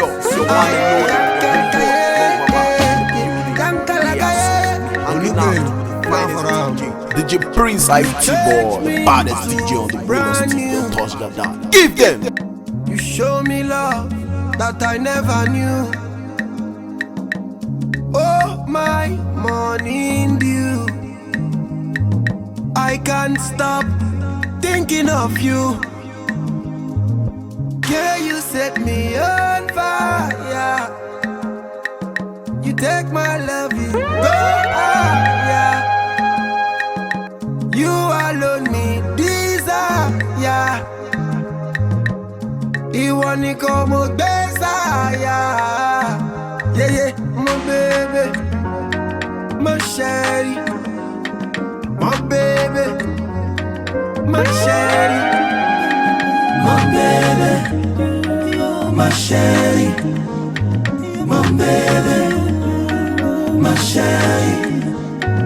it's your one and only. DJ Prince IT boy, the baddest DJ on the radio studio. Touch that down. Give them. You show me love that I never knew. Oh, my morning dew. I can't stop thinking of you. Yeah, you set me on fire. You take my love, you go higher. You alone me desire. You want to come with desire. Yeah, yeah, my baby, my sherry, my baby, my sherry, my baby, my sherry, my baby, my sherry.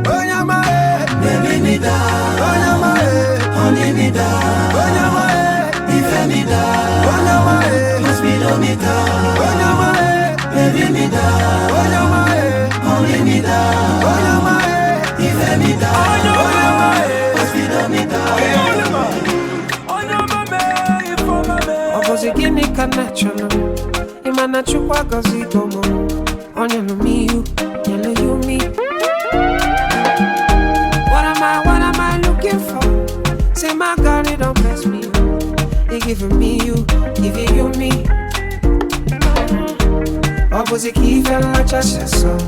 Oh, yeah, my head, baby, me da. Oh, yeah, my head, honey, me da. Oh, yeah, my head, if me da. Oh, yeah, my head, hospital me da. Oh, yeah, my head, baby, me da. Oh, yeah, my head, honey, me da. Oh, yeah, my head, if me da. Oh, yeah, my head, hospital me da. Oh, yeah, my baby, for my baby. Obozikinika natural. Imana chukwa gozi gomo. Onye no me you, yellow you me. What am I looking for? Say my God, it don't mess me up. They giving me you, giving you me. Opposite keep and my chest so.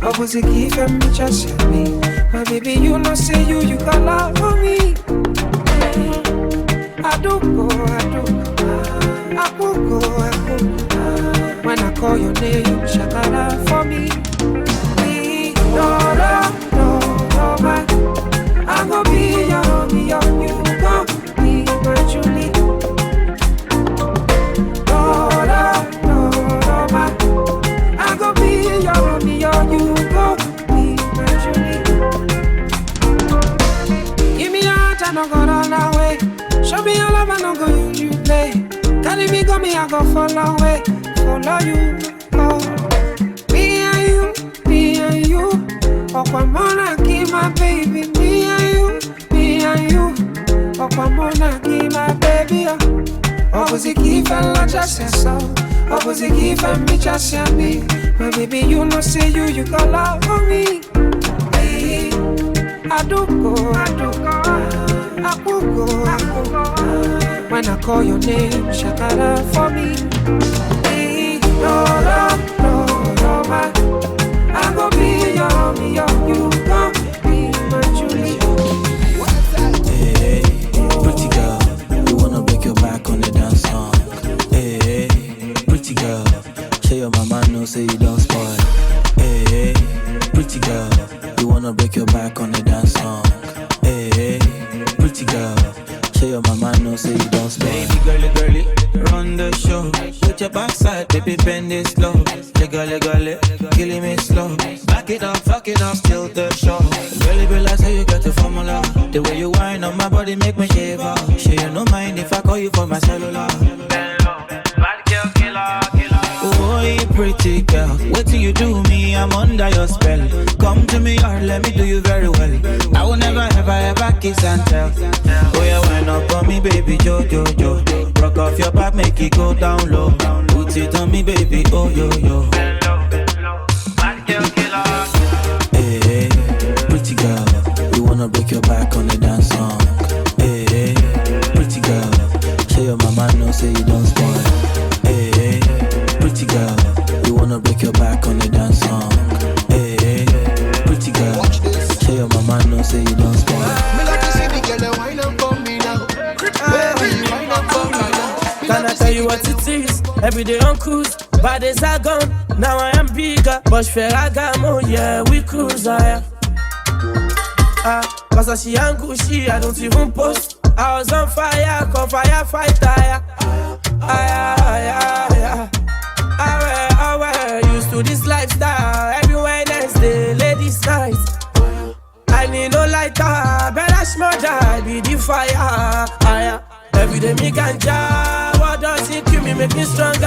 Opposite keep and my chest me. My baby, you know say you got love for me. I do go. When I call your name, shakara for me. No, man. I'm gonna be your, you gon' be my Julie. No, man. I'm gonna be your, you gon' be my Julie. Give me your heart, I don't go run away. Show me your love, I don't go use you play. Carry me, go me, I go follow away. Follow you, oh. Me and you. Okwamona give my baby. Me and you. Okwamona give my baby. Opposite give and la just so. Opposite give and me just me. My baby, you know say you got love for me. Hey, I do go. When I call your name, shakara for me. Hey, no, man. I go be your, you gon' be my Julie. Hey, pretty girl, you wanna break your back on the dance song. Hey, pretty girl, show your mama no say you don't spoil. Hey, pretty girl, you wanna break your back on the dance song. Hey, pretty girl, show your mama no say you don't spoil. Baby girly, run the show. Put your backside, baby, bend it slow. Legally, killing me slow. Back it up, fuck it up, still the show. Girl, like say you got the formula. The way you whine on my body make me shiver. Sure you no mind if I call you for my cellular. Bad girl, killer. Oh, you pretty girl, what do you do me? I'm under your spell. Come to me or let me do you very well. I will never ever kiss and tell. Oh yeah, wind up on me, baby, jo. Rock off your back, make it go down low. Put it on me, baby, oh yo. Bad girl, killer. Hey, pretty girl, you wanna break your back on the dance song. Hey, pretty girl, show your mama no say you don't spoil. Hey, pretty girl, you wanna break your back on the dance song. Hey, pretty girl, show your mama no say you don't spoil. Me like to see the girl wine up for me now. Baby, wine up for me now. Can I tell you what it is? Every day on cruise, bad days are gone. Now I am bigger, but Ferragamo, yeah, we cruise, cause she and Gucci, I don't even post. I was on fire, call firefighter, I used to this lifestyle. Every Wednesday, ladies' night. I need no lighter, better smother, be the fire. Every day me ganja, what does it kill me, make me stronger?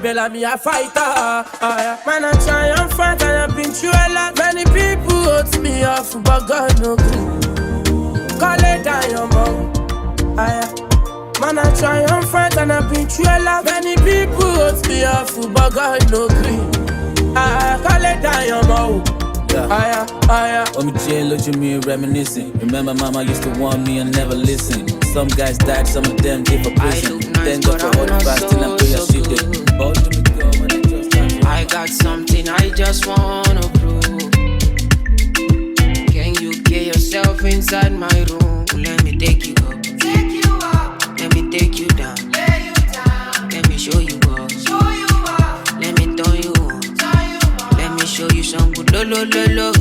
Bella, me a fighter. Man, I try and fight and I've been through a lot. Many people hurt me off, but God no good. Call it down your mouth. Man, I try and fight and I've been through a lot. Many people hurt me off, but God no good. Call it down your mouth. On me jail, look at me reminiscing. Remember mama used to warn me and never listen. Some guys died, some of them did for prison. Then got for all the fasting and prayer shit. I got something I just wanna prove. Can you get yourself inside my room? Let me take you up. Take you up. Let me take you down. Lay you down. Let me show you up. Show you up. Let me turn you on. Turn you on. Let me show you some good lo lo lo lo.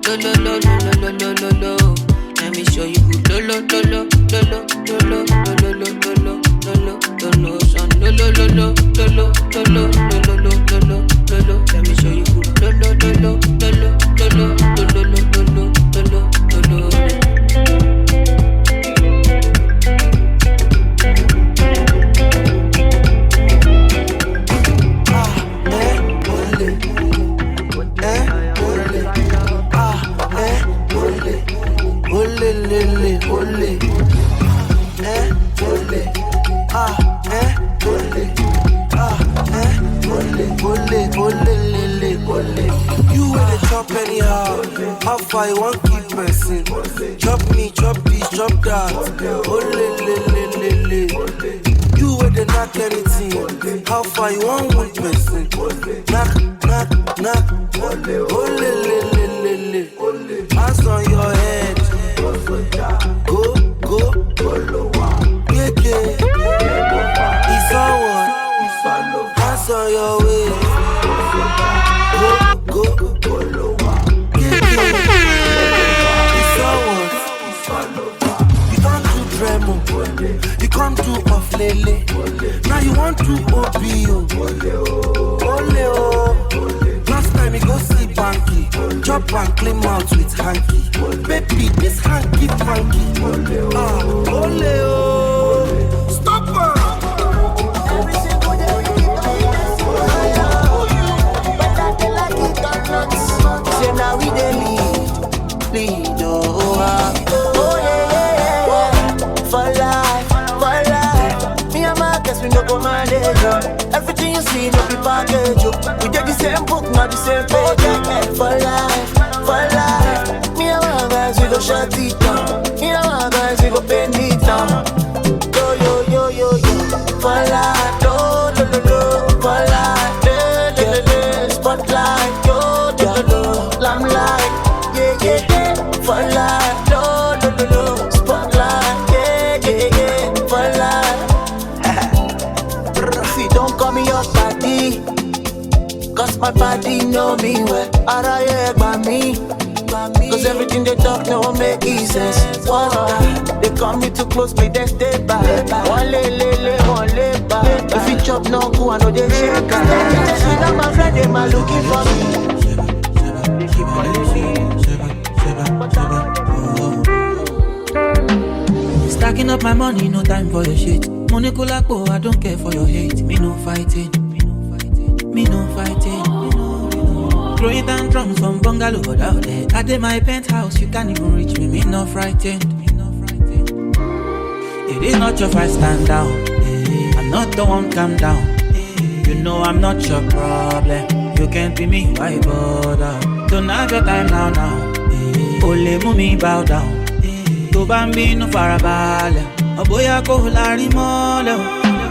Lo lo lo lo lo lo lo lo. Let me show you good lo lo lo lo lo lo lo lo lo lo lo lo lo son lo lo lo lo lo lo lo lo lo lo lo. Let me show you good lo lo lo lo lo lo lo lo lo lo lo. You ain't a chop anyhow. How far you want keep pressing? Chop me, chop this, chop that. You ain't a knock anything. How far you want one person? Knock, knock, knock. Hands on your head. Go, go. Yeah, yeah. It's all one. Hands on your way. Go, go. Yeah, yeah. It's all one. You can't do Dremo. You can't do off lele. Now you want to OBO. Ole oh. Last time you go see Banky. Chop and clean out with hanky. Baby, this hanky funky. Ole oh. Stop her. Every single day we keep on but I feel like it or not. Say now we dey lead, oh yeah. For life. Me and my guess we no go manage, yo. Everything you see no be package, yo. We get the same book, not the same page, For life. Me and my guys we go shut it down. Me and my guys we go bend it down. Yo. For life, lo. For life, le. Spotlight, yo. Lamplight, yeah. For life, lo. Spotlight, yeah. For life. See, don't call me your party, cause my body know me well. Araye by me. Cause everything they talk no make sense. They come me too close, me then stay back. One lay back. If you chop no go, I know they shake. Now my friend, they my looking for me. They keep on Stacking up my money, no time for your shit. Money kulako, I don't care for your hate. Me no fighting. Throwing down drums from bungalow out there. I did my penthouse, you can't even reach me. Me no frightened. It is not your fight, stand down. I'm not the one, calm down. You know I'm not your problem. You can't be me, why bother? Don't have your time now. Ole mumi bow down. To bambino farabale. Oboya ko lari mole.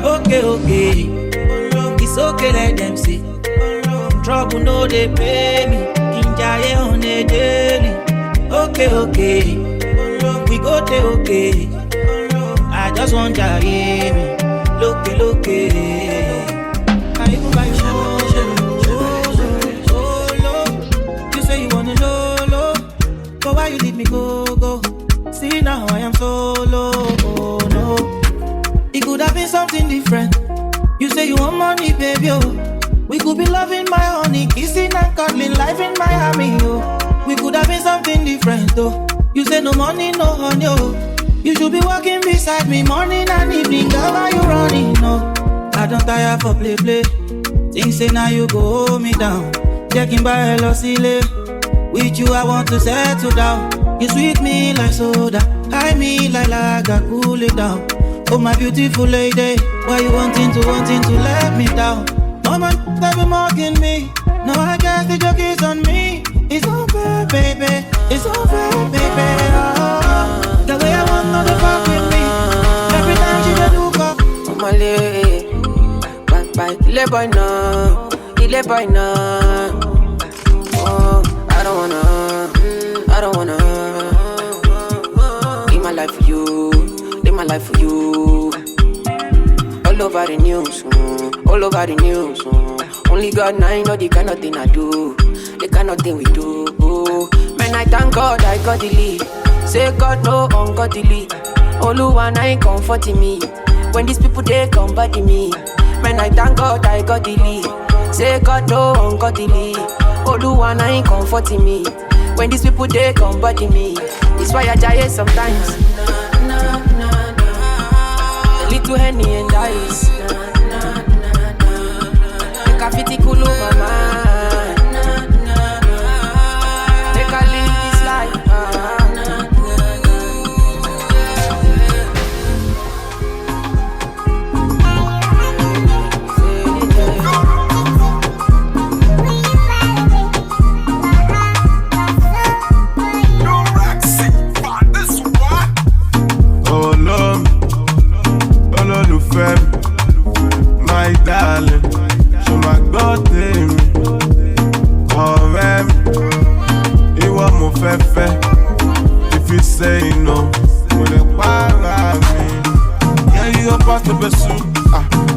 Okay. It's okay, let them see. Trouble no they pay me. Kinjaye on a daily. Okay. We go there, okay. I just want to hear me. Look. I go by show. You say you wanna low. But why you leave me go? See now I am solo. Oh no. It could have been something different. You say you want money, baby. Oh. We could be loving my honey, kissing and cuddling, life in Miami, oh. We could have been something different, oh. You say no money, no honey, oh. You should be walking beside me morning and evening, girl, why you running, no? I don't tire for play. Think say now you go hold me down. Checking by Elosile. With you I want to settle down. You sweet me like soda, high me like lager, cool it down. Oh my beautiful lady, why you wanting to let me down? No man that be mocking me. No, I guess the joke is on me. It's over, baby. It's over, baby. Oh, the way I want not to fuck with me. Every time she dey look up. Bye, le boy now. Oh, I don't wanna. Live my life for you. All over the news. Only God now know the kind of thing I do, the kind of thing we do. Man, I thank God I got the lead. Say God no ungodly. Oluwa na ain't comforting me. When these people they come body me. Man, I thank God I got the lead. Say God no ungodly. Oluwa na ain't comforting me. When these people they come body me. It's why I die sometimes. A little Henny and ice. Make a fitty cool over my mind. Make a live this life. My darling, so my God name, ọ̀rẹ́ mi, ìwọ mo fẹ́ fẹ́. If you say no, mo lè para mi. Yeah, you up past the pursue.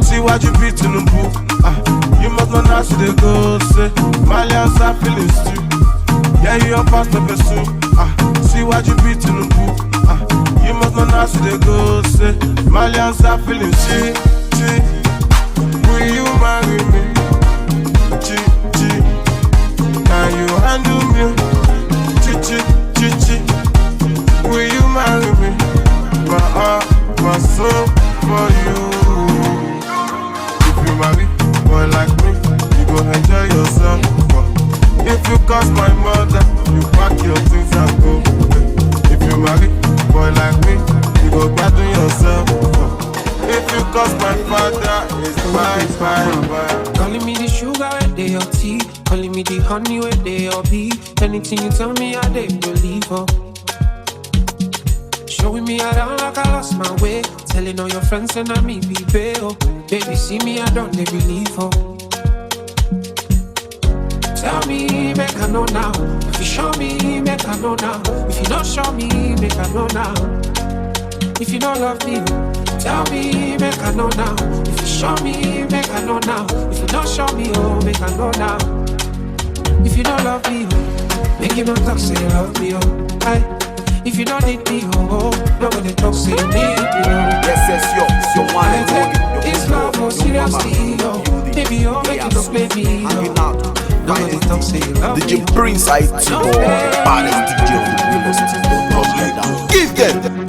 Síwájú bí Tinubu. You must know how to dey go say, Malians are feeling stew. Yeah, you up past the pursue. Síwájú bí Tinubu. You must know how to dey go say, Malians are feeling stew. Will you marry me? Can you handle me? Will you marry me? My heart, my soul for you. If you marry boy like me, you go enjoy yourself. If you cause my mother, you pack your things and go. If you marry boy like me, you go gather yourself. If you cause my father, it's bye. Calling me the sugar where they your tea. Calling me the honey where they your bee. Anything you tell me, I they believe her. Showing me around like I lost my way. Telling all your friends and I me be bail. Baby, see me, I don't they believe her. Tell me, make I know now. If you show me, make I know now. If you don't show me, make I know now. If you don't love me, tell me, make I know now. If you show me, make I know now. If you don't show me, oh, make I know now. If you don't love me, oh, make you not talk, say you love me, oh. Aye. If you don't need me, oh, nobody talk, say you need me, oh. Yes, yo, it's your one and only. It's love, oh, seriously, oh. Baby, oh, make you don't play me, oh. Nobody talk, say you love me, DJ Prince IT boy, baddest DJ of the Willow City. Don't touch like that. Give them.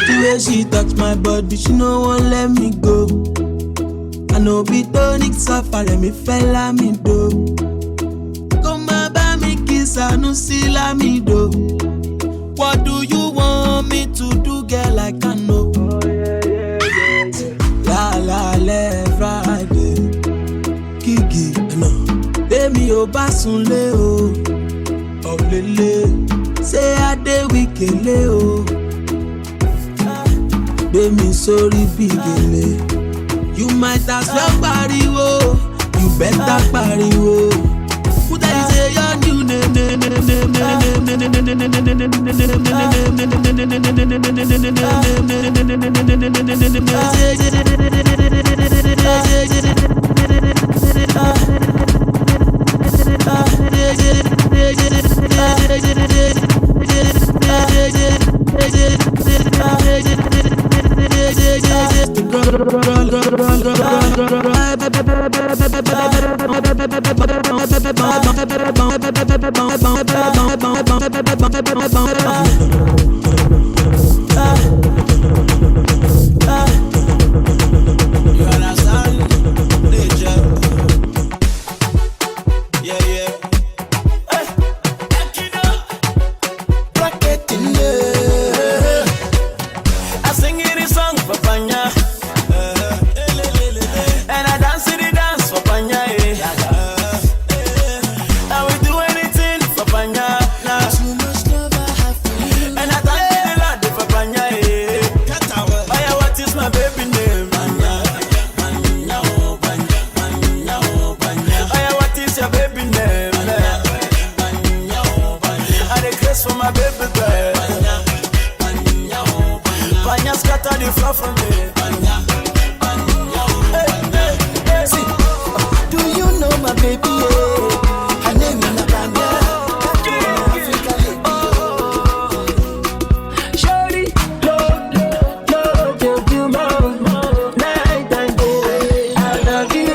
The way she touch my body, she no won't let me go. I know be tonic safari, me fella me do. Come by me kiss, I no see la me do. What do you want me to do, girl? I can know. La Friday, Kiki, no. Demi o basunle o, lele. Say I dey wikele o. Demi sorry bigele. You might as well pariwo. You better pariwo. Who tell you say your new name? my baby girl. Panya scatter the floor for me. See, do you know my baby? Her name is Nakanya. Shorty, love, you more. Night and day, I love you,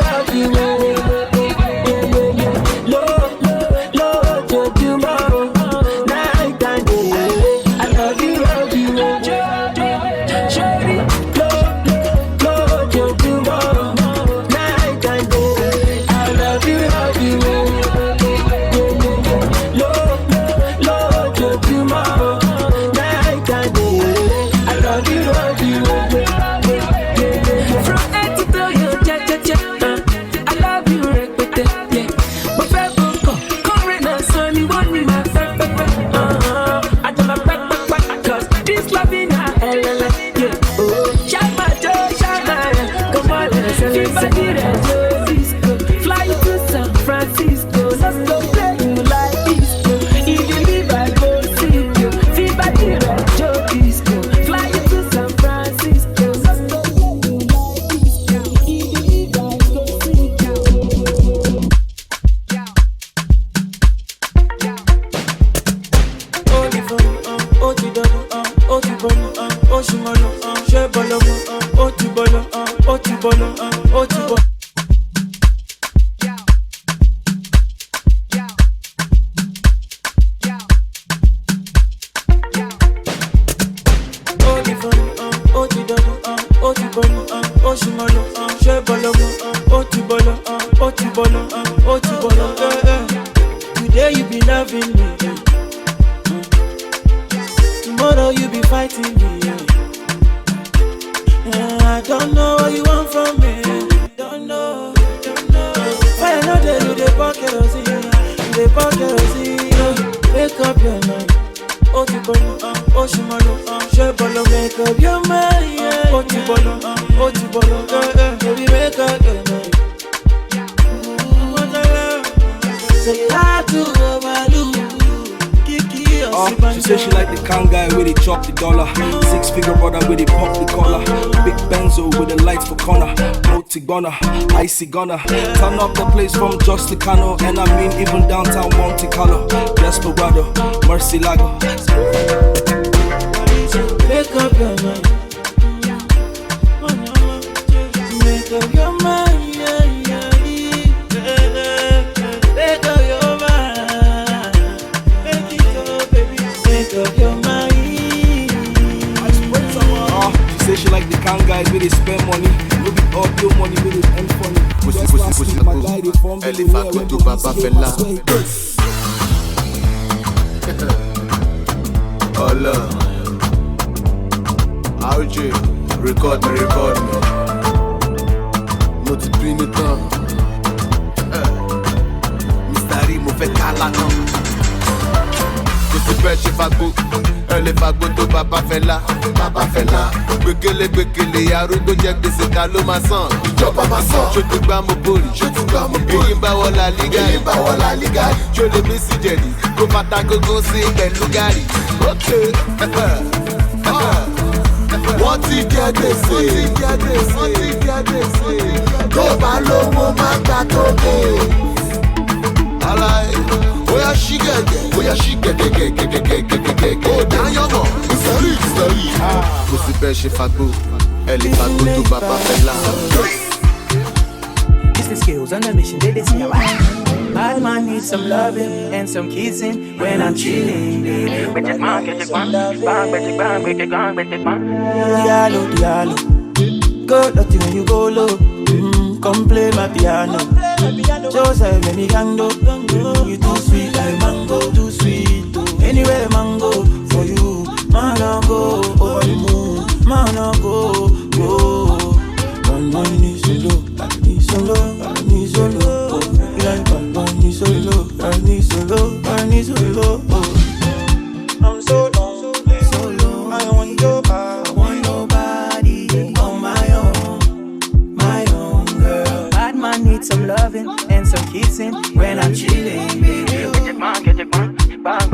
Love, you more. Night and day, I love you, Shorty, love, you more. Night and day, I love you, Love, you more. Night and day, I love you, From A to Z, I love you, yeah. But fair come rain and sun, you want me, my fair. I do my back, cause this love in her, yeah. Oh, shine my joy, shine my, come on, let's fly you to San Francisco, let's go play you like disco. If you leave, I go see you. Feel by the red Joe disco. Fly you to San Francisco, let's go play you like disco. If you leave, I go see you. Today you be loving me, tomorrow you be fighting me. I don't know what you want from me. Don't know. Fire no day you dey pour kerosene, Make up your mind. Shebolo, make up your mind. Baby, make up your mind. Say you have to overlook. She said she like the kind guy where they chop the dollar. 6-figure brother where they pump the collar. Big Benzo with the lights for corner. Multi gunner, icy gunner. Turn up the place from Justicano, and I mean even downtown Monte Carlo. Desperado, Murcielago. Make up your mind. Make up your mind. Make up your mind. Make it up, baby. Make up your mind. She said she like the kind guys where they spend money. No be audio money, where they end funny. Pussy, elle est fagoto, papa fait là. Oh love, RJ, record me. Multiplie le temps. Mr. Rimo fait calano. Pussy belle chez Fago, elle est fagoto, papa fait là. Bekele, arúgbó jẹ́ gbèsè ta ló máa san. Ìjọba máa san. Ṣó ti gbá mo borí. Èyí ń bá wọ la liga. Ṣó lè mí sí jẹ̀lì. Kó fata gógó sí pẹ̀lú gàrí. Wọ́n ti jẹ́ gbèsè. Tó bá lówó má gbà tó dé. Oya ṣí gẹ̀gẹ̀. Ó dáyọ̀ mọ̀. Ìsọ̀rí. Kò sí bẹ́ẹ̀ ṣe fagbó. Elle est fagoto, papa fait là. It's the skills on the mission, they see how I bad man needs some loving and some kissing when I'm chilling. Diallo. Go dirty when you go low. Come play my piano. Joseph, let me gango. You too sweet like mango, too sweet. Anywhere mango for you, man I go over the moon, man I go. I need solo. Like I need solo. I'm so long. I want nobody on my own girl. Bad man needs some loving and some kissing when I'm chilling. Get it bang, bang,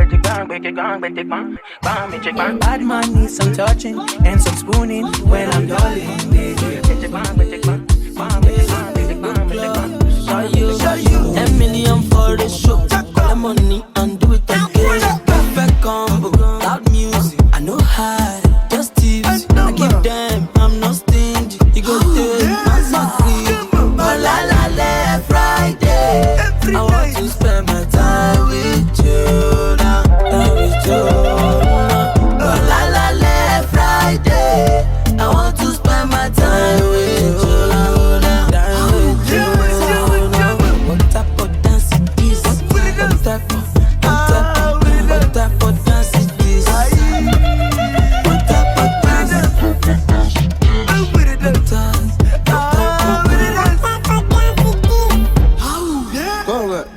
Bad man needs some touching and some spooning when I'm darling. A million for the show. Collect money and do it again. Perfect combo, loud music. I know how, just tips. I give them, I'm not stingy. You go take my secret. But la Friday, I want to spend my time with you now. With you now. But la Friday, I want to spend my time with you now. With you now. What type of dance is this? What type of dance is this? What type of dance?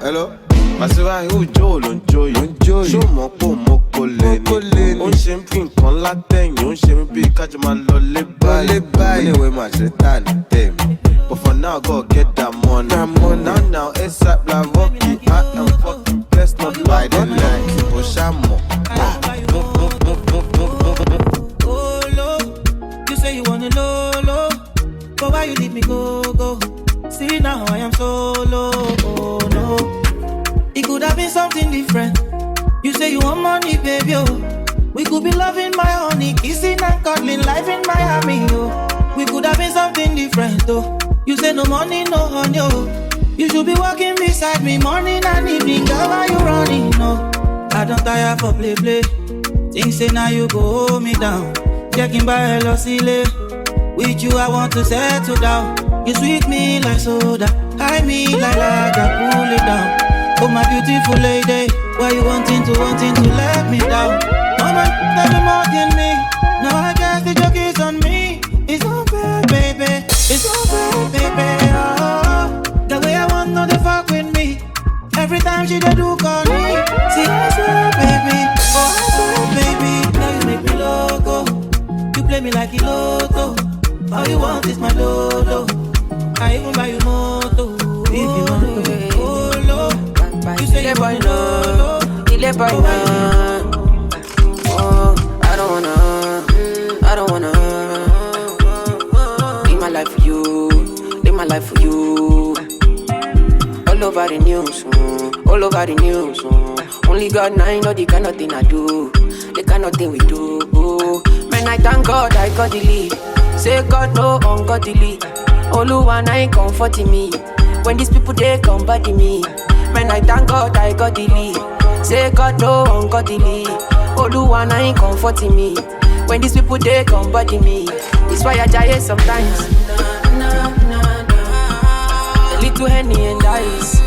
Hello? Màsíwá ìhù jó ló ń jó yìí. Ṣó mọ̀ pò mọ́ kò lè ní. Ó ń ṣe ń fi nǹkan látẹ̀yìn. Ó ń ṣe mí bí kájọ máa lọ lé báyìí. Ó ní ìwé màá ṣe tà ní tèmi. But for now, go get that money. Now, ASAP la Rocky. I am fucking blessed, not by the night. Ó ṣàmọ̀. You say you wanna low, but why you leave me go? See now I am solo, oh no. It could have been something different. You say you want money, baby, oh. We could be loving my honey, kissing and cuddling, life in Miami, oh. We could have been something different, oh. You say no money, no honey, oh. You should be walking beside me morning and evening, girl, why you running, no? I don't tire for play. Things say now you go hold me down. Checking by hello, silly. With you I want to settle down. You sweet me like soda, high me like lager, pull it down. Oh my beautiful lady, why you wanting to let me down? Mama, tell me more than me. No, I guess the joke is on me. It's over, baby. It's over, baby. Oh, the way I want no to fuck with me. Every time she do call me. See, I swear, baby. Oh, I swear, baby. Now you make me loco. You play me like a lotto. All you want is my lolo. I even buy you moto. If you want to go low, you say you want low. Oh, I don't wanna live my life for you. All over the news. Only God knows the kind of thing I do, the kind of thing we do. Man, I thank God I got the lead. Say God no ungodly. Oluwa na ain't comforting me. When these people they come body me. Man, I thank God I got the lead. Say God no ungodly. Oluwa na ain't comforting me. When these people they come body me. It's why I die sometimes. A little Henny and ice.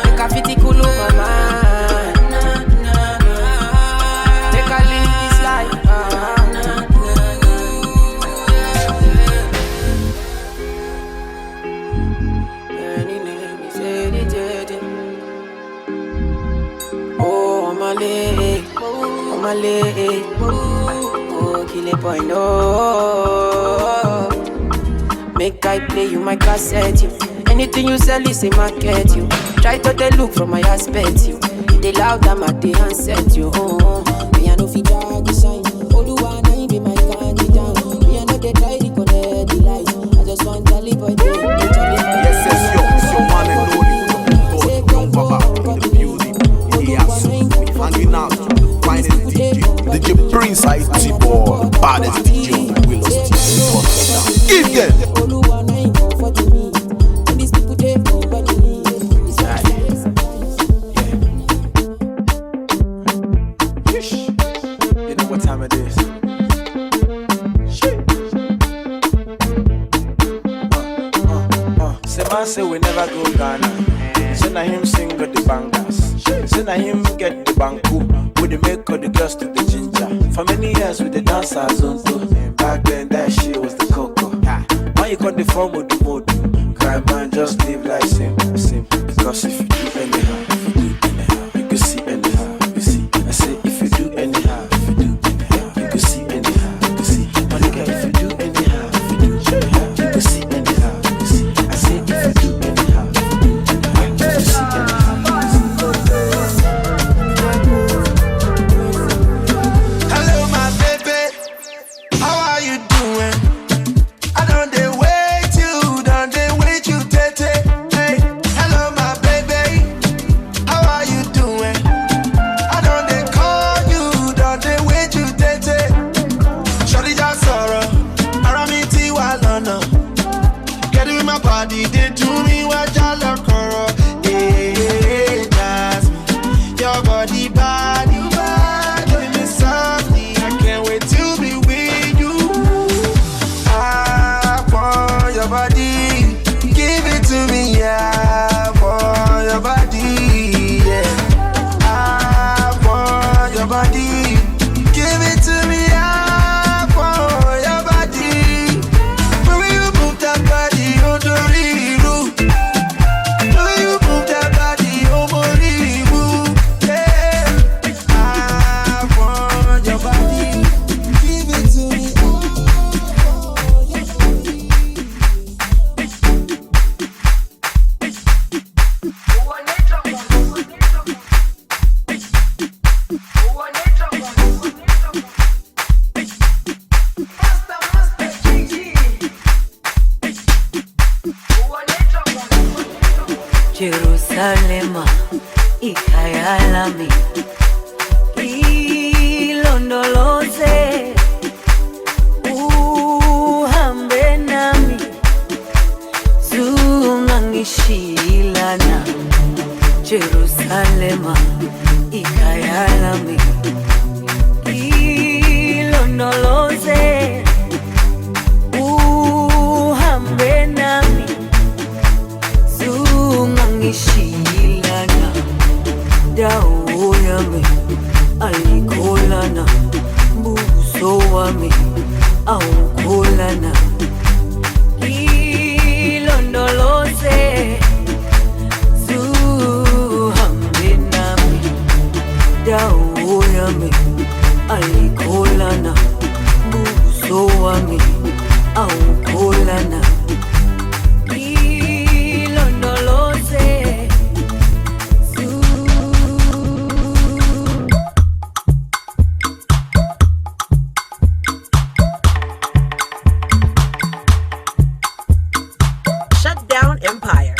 Make a fitty cool over my mind. Make a live this life. Oh, kill it, boy, no. Make I play you my cassette, you. Anything you sell is a market, you. Try to take look from my aspect, you. They loud them at the handset, you. Me I know fi drag the shine. Oluwa na him be my candy down. Me I know they try to connect the lights. I just want Charlie boy, Charlie boy. Yes, it's your one and only. Young Baba in the building. Yes, hanging out. Finest DJ Prince IT boy, baddest DJ, Willow Steve. Give them. You know what time it is. Say man say we never go Ghana. Say na him sing with the bangers. Say na him get the banku. With the make of the girls to the ginger. For many years with the dancers on tour. Back then that shit was the cocoa. Why you got the form with the mode? Cry man, just live like simple. Because if you do anyhow, you can see anyhow, you see. I say if you do anyhow, you can see anyhow, you see. My nigga, if you do anyhow, you can see anyhow, you see. I say if you do anyhow, you can see anyhow, you see. body bad, you bad. Doing me softly, I can't wait to be with you. I want your body, give it to me. I want your body, yeah. I want your body, give it to me. I want your body. When you move that body, oh Doriru. When you move that body, oh Moribu. Yeah. I want your body, give it to me. Jerusalema ikayalami ilondoloze uhambe nami zungangishilana Jerusalema ikayalami ilondoloze uhambe nami zungangishilana dawo yami ayikolana buso wami awukolana ilondoloze zuhambe nami dawo yami ayikolana buso wami awukolana ilondoloze Shut down Empire.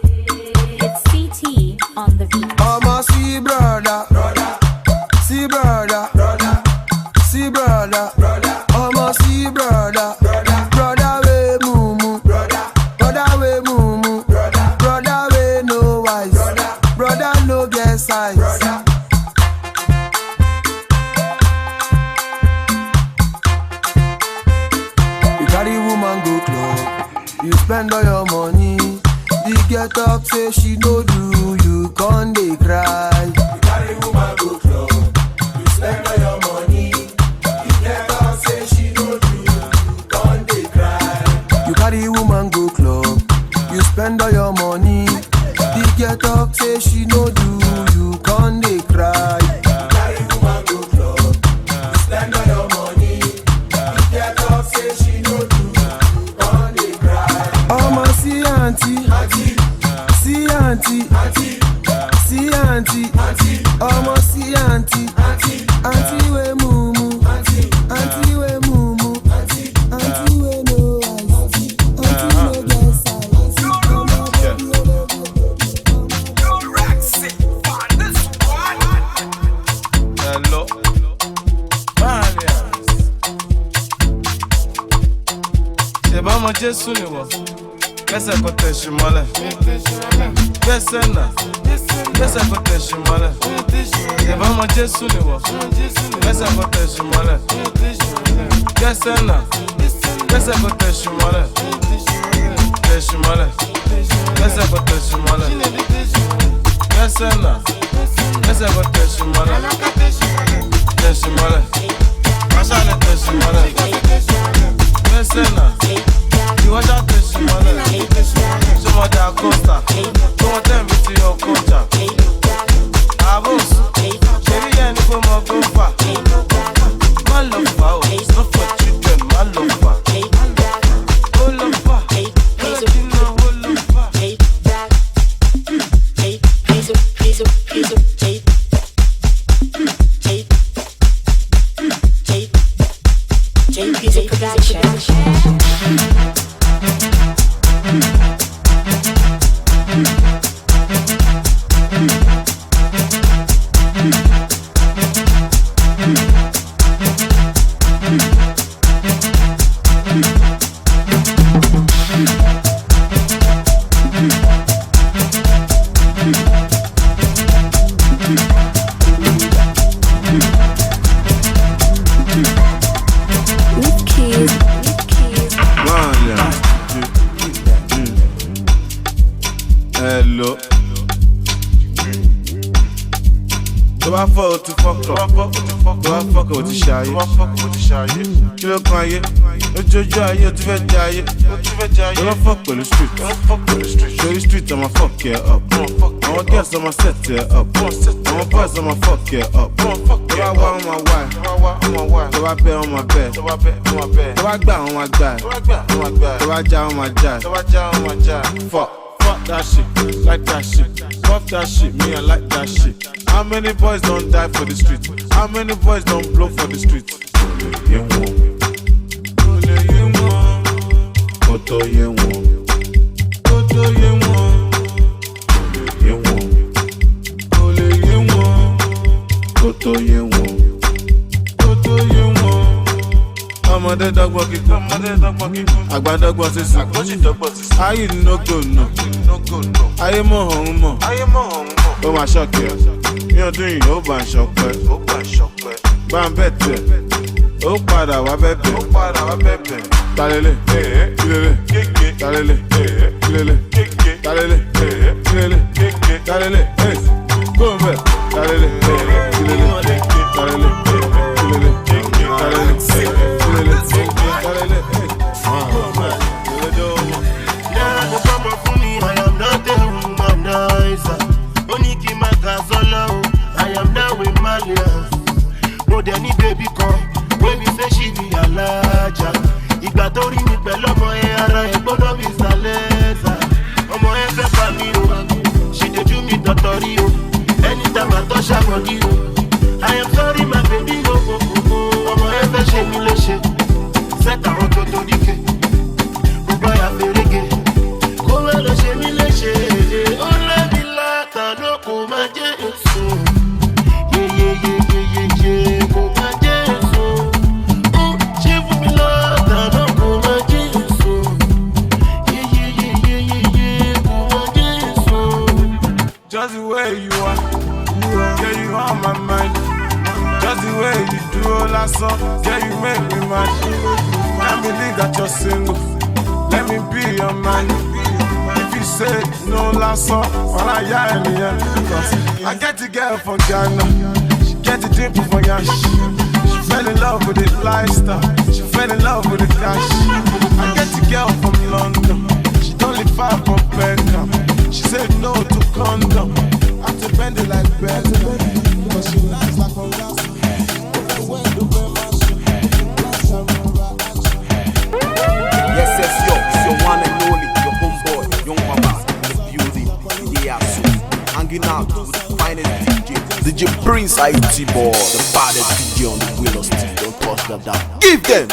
It's CT on the beat. I'm a see brother, see brother, see brother, I'm a see brother, brother we mumu, brother we mumu, brother we no wise, brother no get size. You carry woman go club, you spend all your money. The get up say she no do, you con dey cry. You carry woman go club, you spend all your money. The get up say she no do, you con dey cry. You carry woman go club, you spend all your money. The get up say she no do, you con dey cry. You carry woman go club, you spend all your money. The get up say she no do, you con dey cry. I'ma see auntie. See auntie, see auntie, I'ma see auntie, auntie we mumu, auntie we mumu, auntie we no eyes, auntie no get size. Hello, Marians. C'est pas mon Jésus, ni moi. Qu'est-ce que t'es chez moi là? Qu'est-ce que t'es chez moi là? C'est pas mon Jésus, ni moi. Qu'est-ce que t'es chez moi là? Qu'est-ce que t'es chez moi là? T'es chez moi là? Qu'est-ce que t'es chez moi là? Qu'est-ce que t'es chez moi là? T'es chez moi là? Machin t'es chez moi là? Qu'est-ce que you watch out this money. Some of that costa. Don't tell me to your culture. Abos. Sherry and go more go far. My love for it's not for children. My love for. Oh love for. You know, oh love Hello. Tó bá fọ́ o ti fọ́kọ̀, tó bá fọ́kọ̀ o ti ṣayé. Kí ló kan ayé? Lójoojú ayé o ti fẹ́ jẹ ayé. Tó bá fọ́ pẹ̀lú street. Ṣorí street ọmọ fuck ẹ up. Àwọn girls ọmọ set ẹ up. Àwọn boys ọmọ fuck ẹ up. Tó bá wá ọmọ wá ẹ. Tó bá bẹ́ ọmọ bẹ́ ẹ. Tó bá gbà ọmọ gbà ẹ. Tó bá já ọmọ já ẹ. Fuck that shit, like that shit. Fuck that shit, me I like that shit. How many boys don't die for the street? How many boys don't blow for the street? Ọmọdé dọ́gbọ́n kíkún, àgbà dọ́gbọ́n sísun. Ayé no go no, ayé mọ̀ ọ̀hún mọ̀. Ó máa ṣọ́ọ̀kì ẹ̀, ní ọdún yìí ó bá ń ṣọpẹ́. Bá ń bẹ̀ tẹ̀, ó padà wá bẹ̀bẹ̀. Talele, kílele, talele, kílele, talele, kílele, talele, go ń bẹ̀, talele, kílele, talele, kílele, talele. I am now with Malias. No, there need baby come. When we say she be a larger. Ìgbà tó rí mi pẹ̀lú ọmọ ẹ ara ẹ gbọ́dọ̀ bí sàlẹ́sà. Ọmọ ẹ fẹ́ pa mí o. She dey do me tọ̀tọ̀rí o. Anytime I touch her body o. I am sorry my baby o. Ọmọ ẹ fẹ́ ṣe mí léṣe. Set àwọn tó tó díke. Gbogbo àyà fèrègé. Kó má lọ ṣe mí léṣe. Ó lẹ́bi látàná kò má jẹ́ èso. Kò má jẹ́ èso. Ṣé fún mi látàná kò má jẹ́ èso. Kò má jẹ́ èso. Just the way you are, yeah, you are my mind. Just the way you do all that song, yeah, you make me mad. Can't believe that you're single. Let me be your man. If you say no last song, well, I get the girl from Ghana. She get the dimple from Yash. She fell in love with the lifestyle. She fell in love with the cash. I get the girl from London. She don't live far from Beckham. She said no to condom. I have to bend it like Beckham. But she lies like a gas. Yes, yo, it's your one and only, your homeboy, Young Mama, in the building, yeah, so hanging out with the finest DJ Prince IT Boy, the baddest DJ on the wheel of steel, don't touch that down, give them!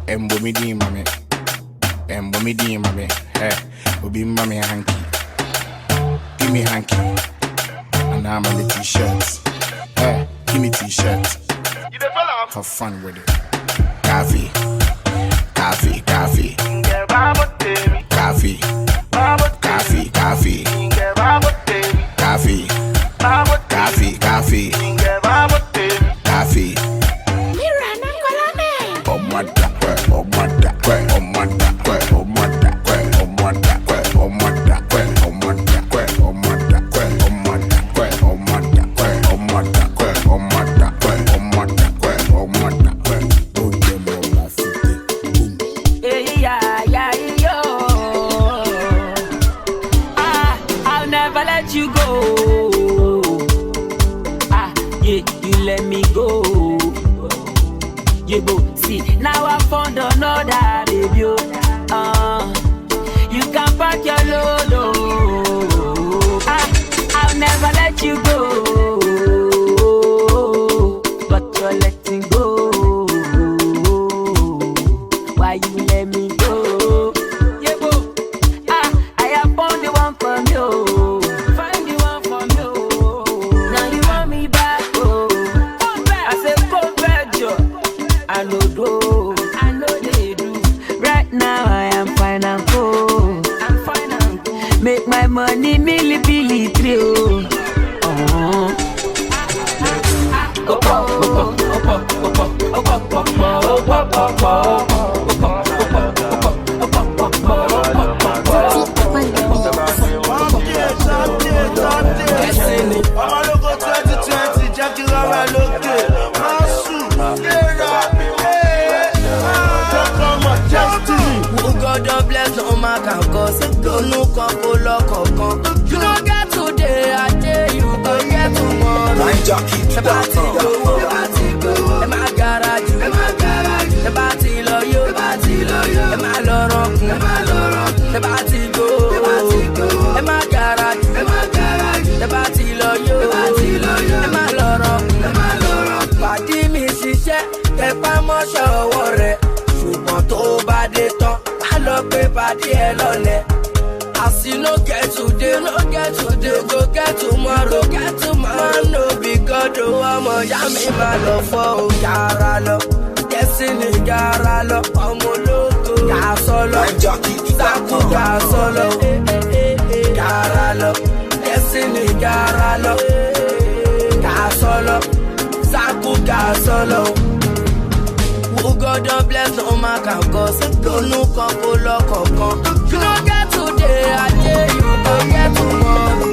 Mbomidi mame, Obi mame hanky, give me hanky, and I'm on the t-shirts, give me t-shirts, have fun with it, coffee. Coffee. Coffee. Coffee. Ronú kan kó lọ́kọ̀ọ̀kan. You no get today, I tell you go get tomorrow. Ẹ bá ti gbowó, ẹ má gara jù. Ẹ bá ti lọ yó, ẹ má lọ rọ̀kùn. Ẹ bá ti gbowó, ẹ má gara jù. Ẹ bá ti lọ yó, ẹ má lọ rọ̀kùn. Pàdí mi ṣiṣẹ́, ẹ pa mọ́ṣẹ́ ọwọ́ rẹ̀. Ṣùgbọ́n tó bá dé tán, á lọ pé pàdí ẹ lọ́lẹ̀. As you no get today, go get tomorrow. Man no be God, oh, ọmọ ya mi ma lọ fọ́ o. Yàrá lọ, Destiny yàrá lọ, ọmọ ológo. Yà sọ́lọ, Saku yà sọ́lọ. Yàrá lọ, Destiny yàrá lọ. Yà sọ́lọ, Saku yà sọ́lọ. Who God don bless no man can cause. Ronú kan kó lọ́kọ̀ọ̀kan. You no get today, I tell you go get tomorrow.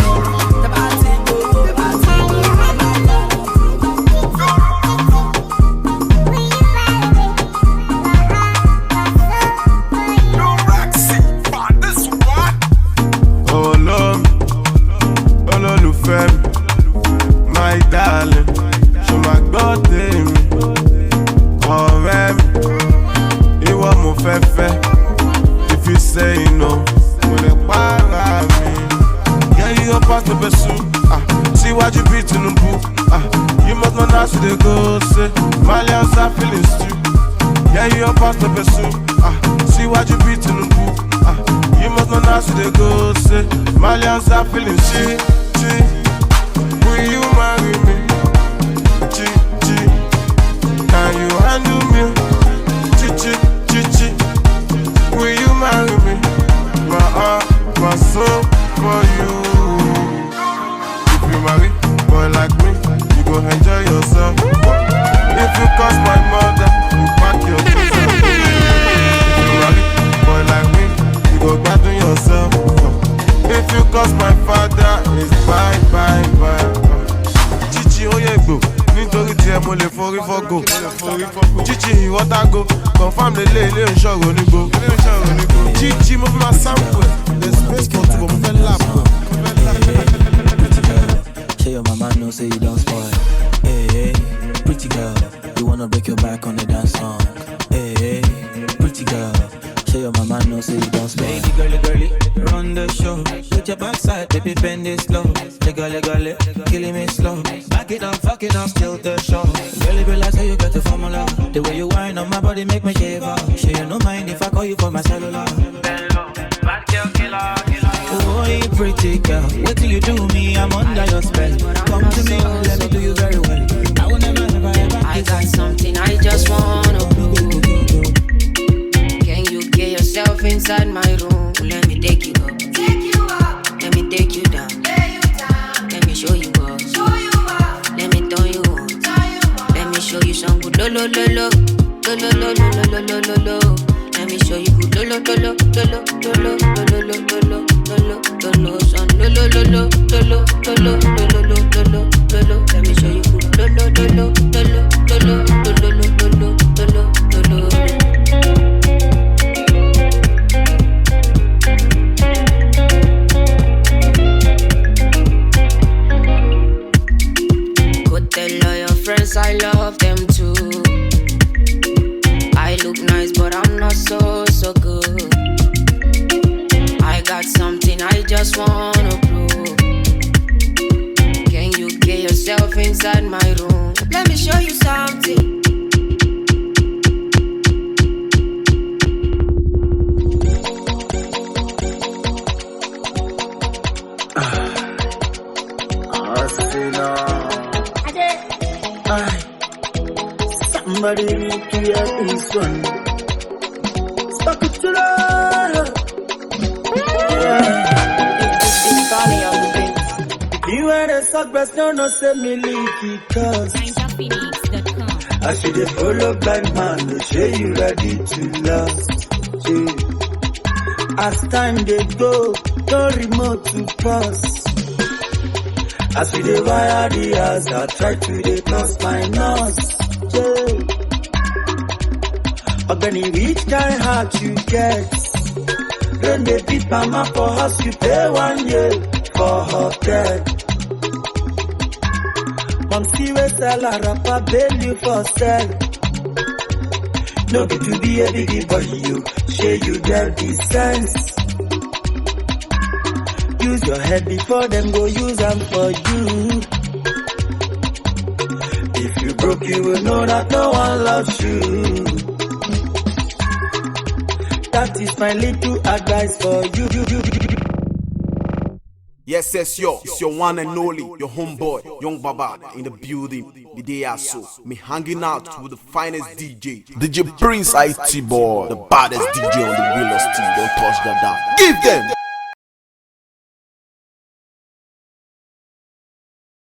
Ẹ bá ti gbowó, ẹ bá ti gbowó. Olólùfẹ́ mi, my darling, ṣo máa gbọ́ tèmi? Ọ̀rẹ́ mi, ìwọ mo fẹ́ fẹ́. If you say no, kò lè para mi. Yeah, you go pass the pursue. Síwájú bí Tinubu. You must know how to dey go say. Malians are feeling stew. Yeah, you go pass the pursue. Síwájú bí Tinubu. You must know how to dey go say. Malians are feeling stew. Will you marry me? Can you handle me? Will you marry me? My heart, my soul for you. If you marry boy like me, you go enjoy yourself. If you cost my mother, you pack your things. If you marry boy like me, you go gbadun yourself. If you cost my father, it's bye. Chichi oyegbo, nítorí tí ẹ mo lè forí fọ́gò. Chichi ìwọ́tàgò, confam lélẹ̀ ilé ìṣòro onígbò. Chichi mo fi máa sample, the space for two, mo fẹ́ lap. Pretty girl, share your mama know say you don't spoil. Hey, pretty girl, you wanna break your back on the dance song. Hey, pretty girl, share your mama know say you don't spoil. Baby girly, run the show. Put your backside, baby, bend it slow. Legally, killing me slow. Back it up, fuck it up, still the show. Girlie, be like, say you got the formula. The way you whine on my body make me shiver. Sure you no mind if I call you for my cellular. Bad girl, killer. Oh, you pretty girl, wait till you do me, I'm under your spell. Come to me, let me do you very well. I will never, ever. I got something I just wanna prove. Can you get yourself inside my room? Let me take you up. Let me take you down. Let me show you up. Let me turn you on. Let me show you some good lo. Let me show you good lo. Son lo. Let me show you good lo. Go tell all your friends I love them too. I look nice, but I'm not so good. I got something I just wanna prove. Can you get yourself inside my room? Let me show you something. Somebody need to hear this one. Stuck it to love. It's funny on the beat. You are the suck breast, no say me leave because I see the follow blind man, they say you ready to love. Yeah. As time they go, no remote to pass. I see the wire the house, I try to dey cross my nose. Yeah. But when you reach kind heart you get, Then they beat mama for house, you pay 1 year for hotel. Mom see we sell a rapper, bail you for sell. No be to be a biggie, but you share you get the sense. Use your head before them go use them for you. If you broke, you will know that no one loves you. That is my little advice for you. Yes, yo, it's your one and only, your homeboy, Young Baba, in the building. The day I saw me hanging out with the finest DJ, DJ Prince IT Boy, the baddest DJ on the wheel of steel. Don't touch that down. Give them.